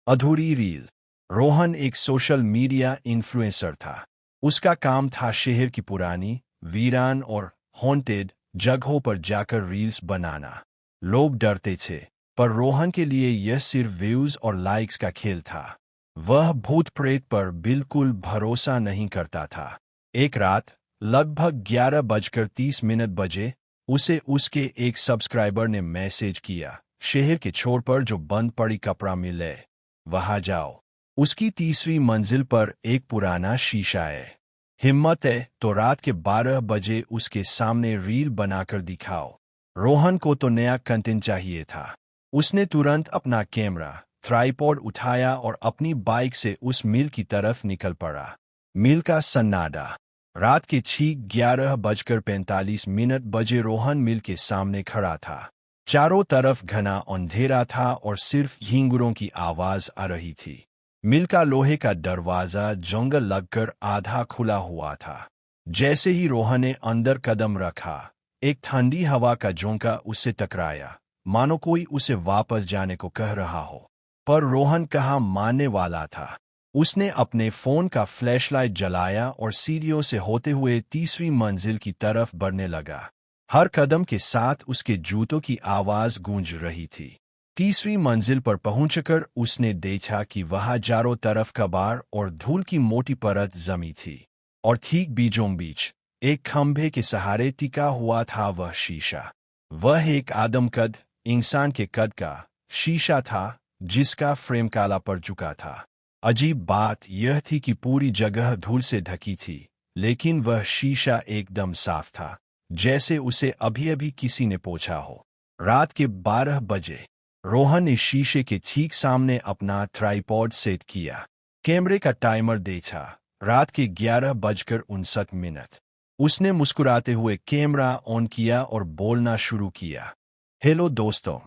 अधूरी रील। रोहन एक social media influencer था। उसका काम था शहर की पुरानी, वीरान और हॉन्टेड जगहों पर जाकर रील्स बनाना। लोग डरते थे, पर रोहन के लिए यह सिर्फ व्यूज और लाइक्स का खेल था। वह भूत प्रेत पर बिल्कुल भरोसा नहीं करता था। एक रात लगभग 11:30 बजे उसे उसके एक सब्सक्राइबर ने मैसेज किया, शहर के छोर पर जो बंद पड़ी कपड़ा मिल है वहां जाओ। उसकी तीसरी मंजिल पर एक पुराना शीशा है। हिम्मत है तो रात के 12 बजे उसके सामने रील बनाकर दिखाओ। रोहन को तो नया कंटेंट चाहिए था। उसने तुरंत अपना कैमरा, ट्राइपॉड उठाया और अपनी बाइक से उस मिल की तरफ निकल पड़ा। मिल का सन्नाटा। रात के ठीक 11:45 बजे रोहन मिल के सामने खड़ा था। चारों तरफ घना अंधेरा था और सिर्फ झींगुरों की आवाज आ रही थी। मिल का लोहे का दरवाजा जंगल लगकर आधा खुला हुआ था। जैसे ही रोहन ने अंदर कदम रखा, एक ठंडी हवा का झोंका उससे टकराया, मानो कोई उसे वापस जाने को कह रहा हो। पर रोहन कहाँ मानने वाला था। उसने अपने फोन का फ्लैशलाइट जलाया और सीढ़ियों से होते हुए तीसरी मंजिल की तरफ बढ़ने लगा। हर कदम के साथ उसके जूतों की आवाज गूंज रही थी। तीसरी मंजिल पर पहुंचकर उसने देखा कि वहां चारों तरफ कबाड़ और धूल की मोटी परत जमी थी, और ठीक बीचों बीच एक खंभे के सहारे टिका हुआ था वह शीशा। वह एक आदमकद, इंसान के कद का शीशा था जिसका फ्रेम काला पड़ चुका था। अजीब बात यह थी कि पूरी जगह धूल से ढकी थी, लेकिन वह शीशा एकदम साफ था, जैसे उसे अभी अभी किसी ने पोंछा हो। रात के 12 बजे रोहन ने शीशे के ठीक सामने अपना ट्राइपॉड सेट किया। कैमरे का टाइमर देखा, रात के 11:59। उसने मुस्कुराते हुए कैमरा ऑन किया और बोलना शुरू किया। हेलो दोस्तों,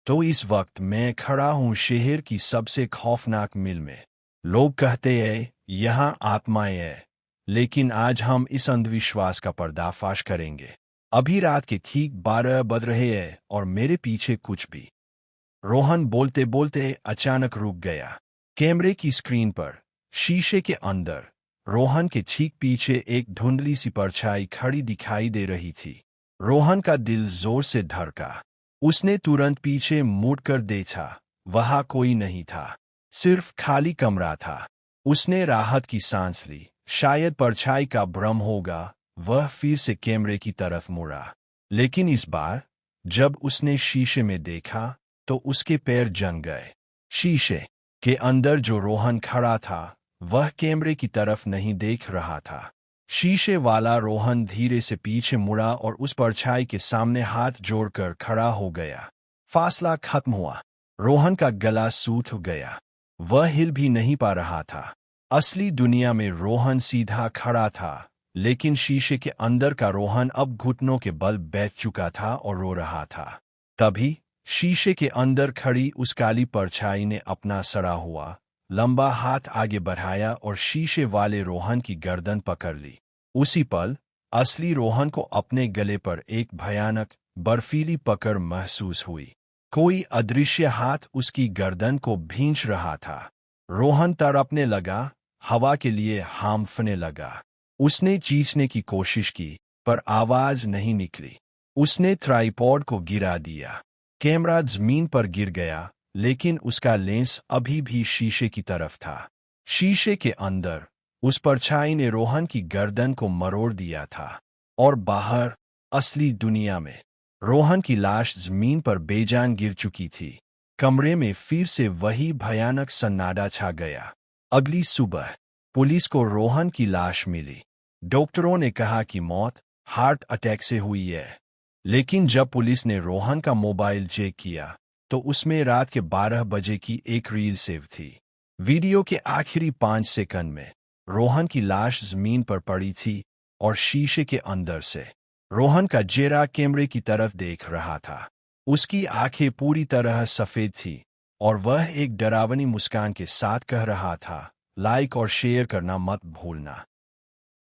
तो इस वक्त मैं खड़ा हूँ शहर की सबसे खौफनाक मिल में। लोग कहते हैं यहाँ आत्माएं हैं, लेकिन आज हम इस अंधविश्वास का पर्दाफाश करेंगे। अभी रात के ठीक 12 बज रहे हैं और मेरे पीछे कुछ भी। रोहन बोलते बोलते अचानक रुक गया। कैमरे की स्क्रीन पर शीशे के अंदर रोहन के ठीक पीछे एक धुंधली सी परछाई खड़ी दिखाई दे रही थी। रोहन का दिल जोर से धड़का। उसने तुरंत पीछे मुड़कर देखा, वहां कोई नहीं था, सिर्फ खाली कमरा था। उसने राहत की सांस ली, शायद परछाई का भ्रम होगा। वह फिर से कैमरे की तरफ मुड़ा, लेकिन इस बार जब उसने शीशे में देखा तो उसके पैर जम गए। शीशे के अंदर जो रोहन खड़ा था वह कैमरे की तरफ नहीं देख रहा था। शीशे वाला रोहन धीरे से पीछे मुड़ा और उस परछाई के सामने हाथ जोड़कर खड़ा हो गया। फासला खत्म हुआ। रोहन का गला सूख गया। वह हिल भी नहीं पा रहा था। असली दुनिया में रोहन सीधा खड़ा था, लेकिन शीशे के अंदर का रोहन अब घुटनों के बल बैठ चुका था और रो रहा था। तभी शीशे के अंदर खड़ी उस काली परछाई ने अपना सड़ा हुआ लंबा हाथ आगे बढ़ाया और शीशे वाले रोहन की गर्दन पकड़ ली। उसी पल असली रोहन को अपने गले पर एक भयानक बर्फीली पकड़ महसूस हुई। कोई अदृश्य हाथ उसकी गर्दन को भींच रहा था। रोहन तड़पने लगा, हवा के लिए हांफने लगा। उसने चीखने की कोशिश की, पर आवाज नहीं निकली। उसने ट्राइपॉड को गिरा दिया। कैमरा जमीन पर गिर गया, लेकिन उसका लेंस अभी भी शीशे की तरफ था। शीशे के अंदर उस परछाई ने रोहन की गर्दन को मरोड़ दिया था, और बाहर असली दुनिया में रोहन की लाश जमीन पर बेजान गिर चुकी थी। कमरे में फिर से वही भयानक सन्नाटा छा गया। अगली सुबह पुलिस को रोहन की लाश मिली। डॉक्टरों ने कहा कि मौत हार्ट अटैक से हुई है, लेकिन जब पुलिस ने रोहन का मोबाइल चेक किया तो उसमें रात के 12 बजे की एक रील सेव थी। वीडियो के आखिरी 5 सेकंड में रोहन की लाश जमीन पर पड़ी थी और शीशे के अंदर से रोहन का चेहरा कैमरे की तरफ देख रहा था। उसकी आंखें पूरी तरह सफेद थी और वह एक डरावनी मुस्कान के साथ कह रहा था, लाइक और शेयर करना मत भूलना।